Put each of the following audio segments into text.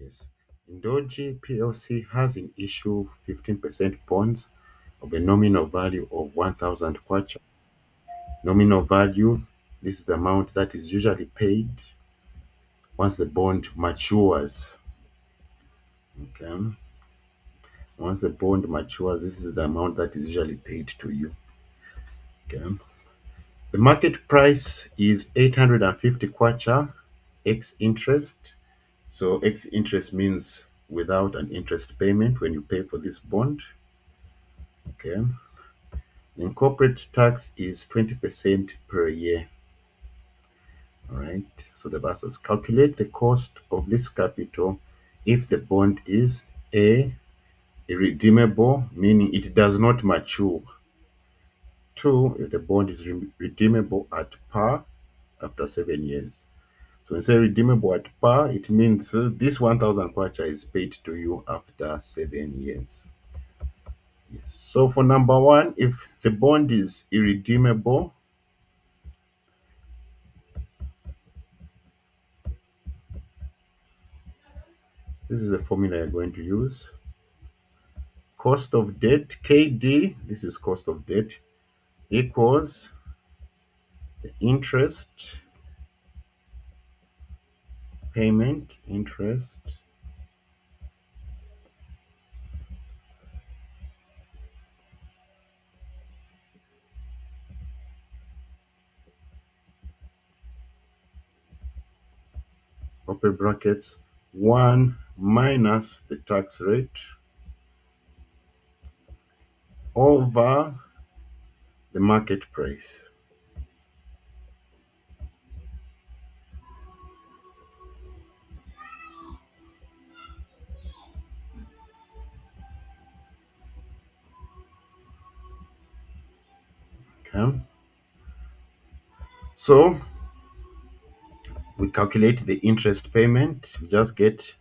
Yes. Ndoji PLC has in issue 15% bonds of a nominal value of 1,000 kwacha. Nominal value, this is the amount that is usually paid once the bond matures. Okay. Once the bond matures, this is the amount that is usually paid to you. Okay. The market price is 850 kwacha x interest. So x interest means without an interest payment when you pay for this bond. Okay. Then corporate tax is 20% per year. All right. So the verses calculate the cost of this capital if the bond is A, irredeemable, meaning it does not mature. Two, if the bond is redeemable at par after 7 years. So when you say redeemable at par, it means this 1,000 kwacha is paid to you after 7 years. Yes. So for number one, if the bond is irredeemable, this is the formula you're going to use. Cost of debt, KD, this is cost of debt, equals the interest payment, interest upper brackets 1 minus the tax rate over the market price. Okay. So we calculate the interest payment. We just get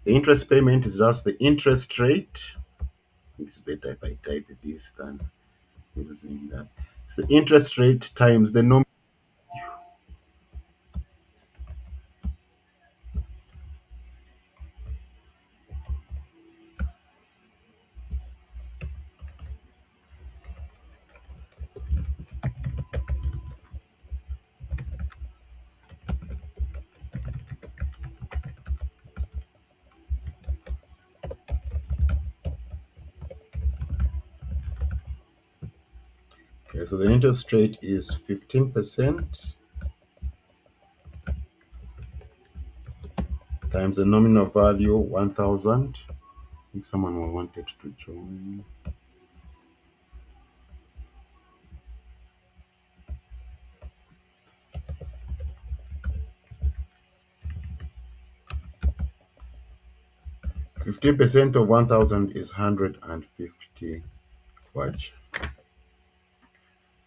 the interest payment is just the interest rate. It's better if I type this than using that. It's the interest rate times the nominal. 'Okay, so the interest rate is 15% times the nominal value 1,000. I think someone will wanted to join. 15% of 1,000 is 150 kwacha.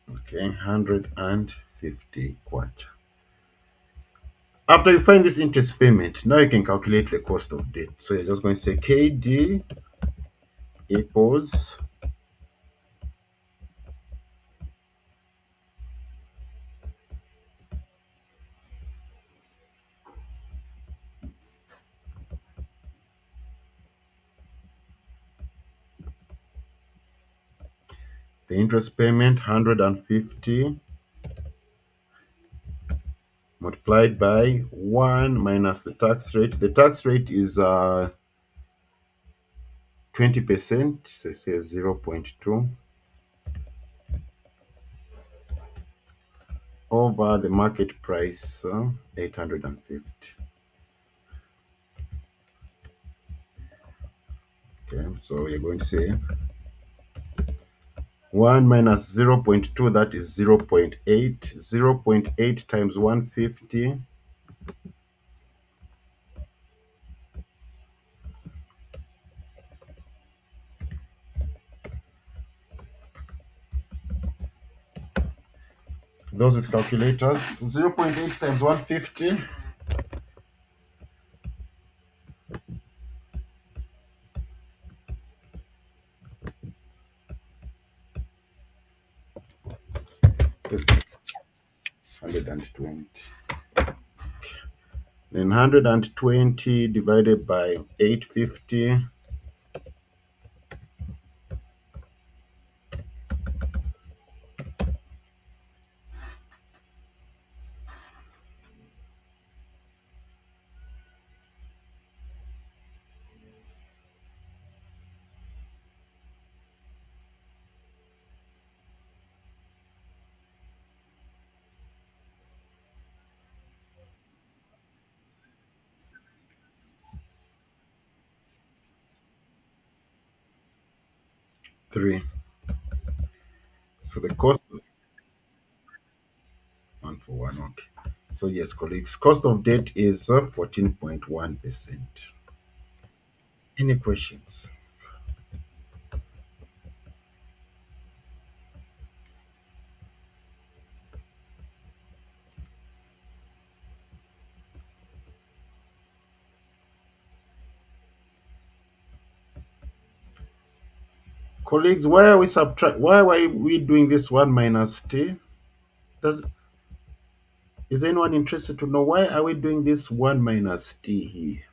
Okay, 150 kwacha. After you find this interest payment, now you can calculate the cost of debt. So you're just going to say KD equals the interest payment 150 multiplied by 1 minus the tax rate. The tax rate is 20%, so it says 0.2 over the market price 850. Okay, so you're going to say 1 minus 0.2, that is 0.8. 0.8 times 150. Those with calculators, 0.8 times 150. Is 120. Then 120 divided by 850. 3. So the cost of 1 for 1. Okay. So yes, colleagues, cost of debt is 14.1%. Any questions? Colleagues, why are we doing this 1 minus t? Does Is anyone interested to know why are we doing this 1 minus t here?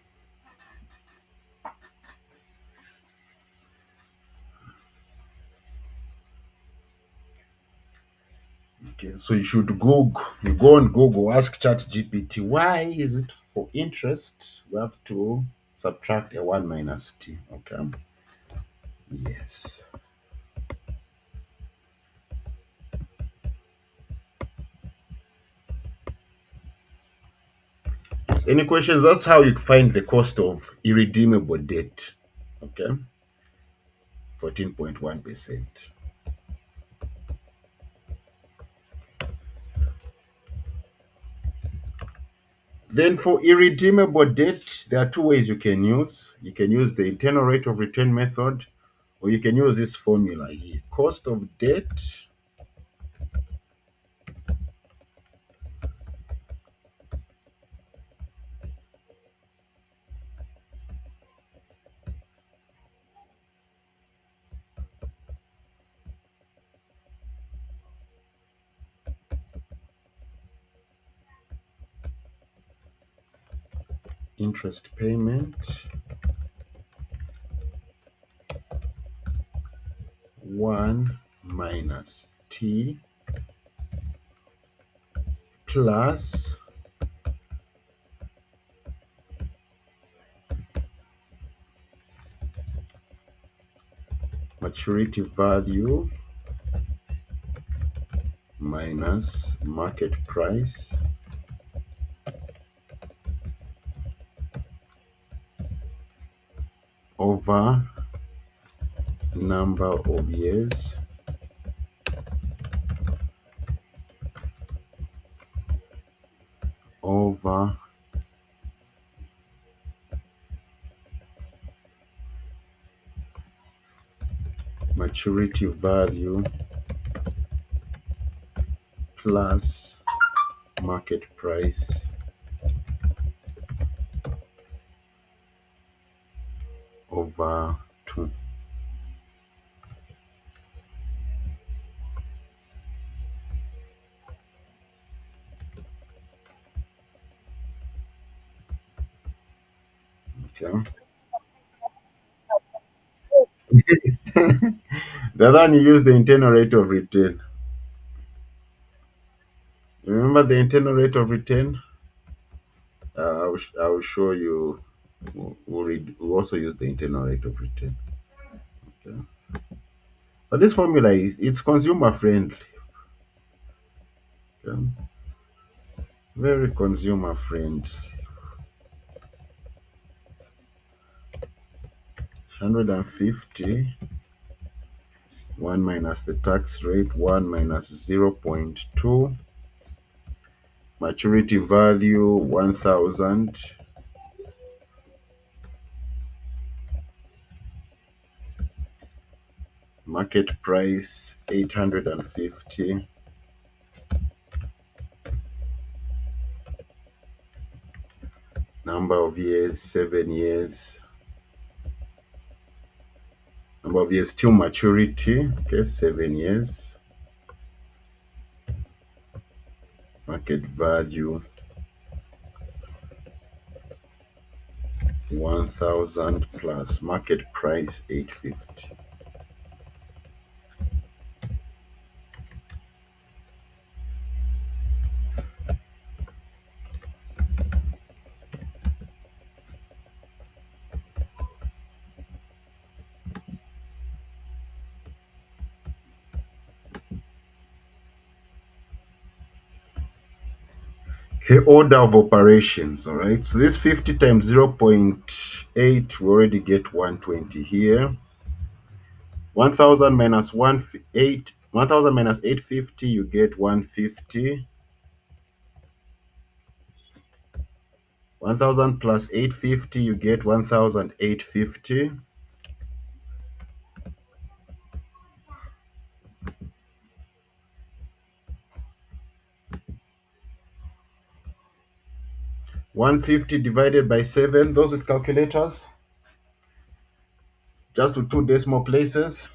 Okay, so you go on Google, ask ChatGPT, why is it for interest? We have to subtract a 1 minus t. Okay. Yes. Yes. Any questions? That's how you find the cost of irredeemable debt. Okay. 14.1%. Then for irredeemable debt, there are two ways you can use. You can use the internal rate of return method, or you can use this formula here. Cost of debt interest payment 1 minus t plus maturity value minus market price over number of years over maturity value plus market price over 2. Okay. The other one you use the internal rate of return. Remember the internal rate of return? I will show you. We'll also use the internal rate of return. Okay. But this formula it's consumer friendly. Okay. Very consumer friendly. 150, 1 minus the tax rate, 1 minus 0.2, maturity value 1000, market price 850, number of years 7 years, number of years till maturity, okay, 7 years, market value 1000 plus market price 850. Okay, order of operations. All right, so this 50 times 0.8, we already get 120 here. 1000 minus 1000 minus 850, you get 150. 1000 plus 850, you get 1850. 150 divided by 7, those with calculators, just to two decimal places.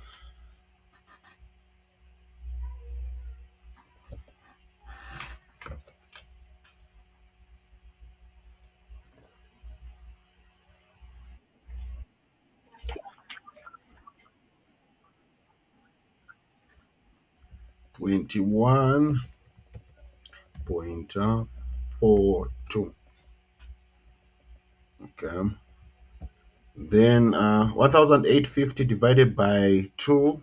21.42. Okay. Then 1850 divided by 2,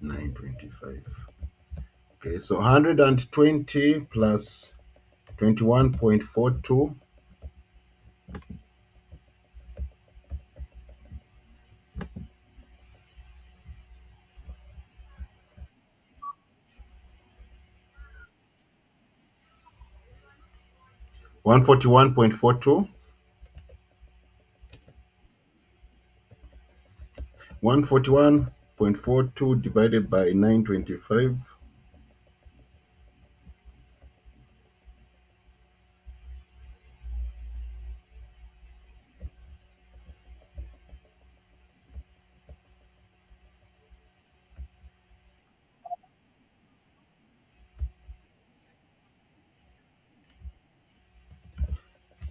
925. Okay, so 120 plus 21.42, 141.42, 141.42 divided by 925.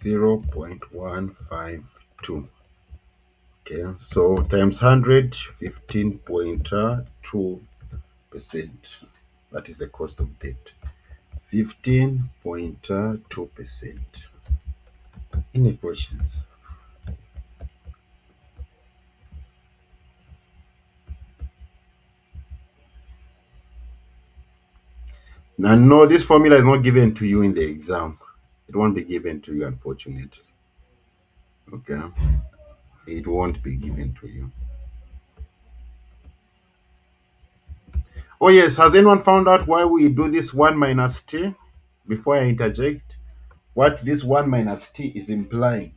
0.152. Okay, so times 100, 15.2%. That is the cost of debt. 15.2%. Any questions? Now, no, this formula is not given to you in the exam. It won't be given to you, unfortunately. Okay, it won't be given to you. Oh, yes, has anyone found out why we do this 1 minus t? Before I interject, what this 1 minus t is implying.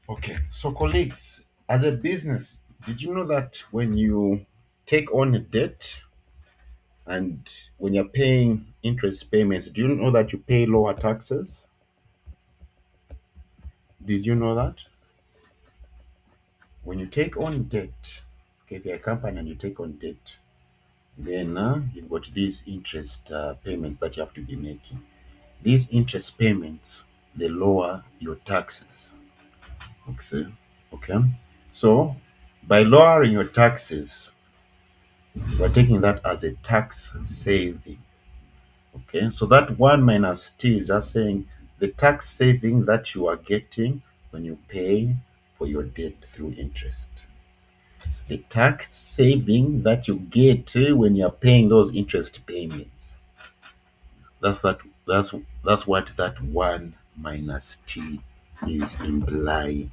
Okay, so colleagues, as a business, did you know that when you take on a debt and when you're paying interest payments, do you know that you pay lower taxes? Did you know that? When you take on debt, okay, if you're a company and you take on debt, then you've got these interest payments that you have to be making. These interest payments, they lower your taxes. Okay. Okay. So by lowering your taxes, we're taking that as a tax saving. Okay. So that 1 minus t is just saying the tax saving that you are getting when you pay for your debt through interest. The tax saving that you get when you're paying those interest payments. That's that's what that 1 minus t is implying.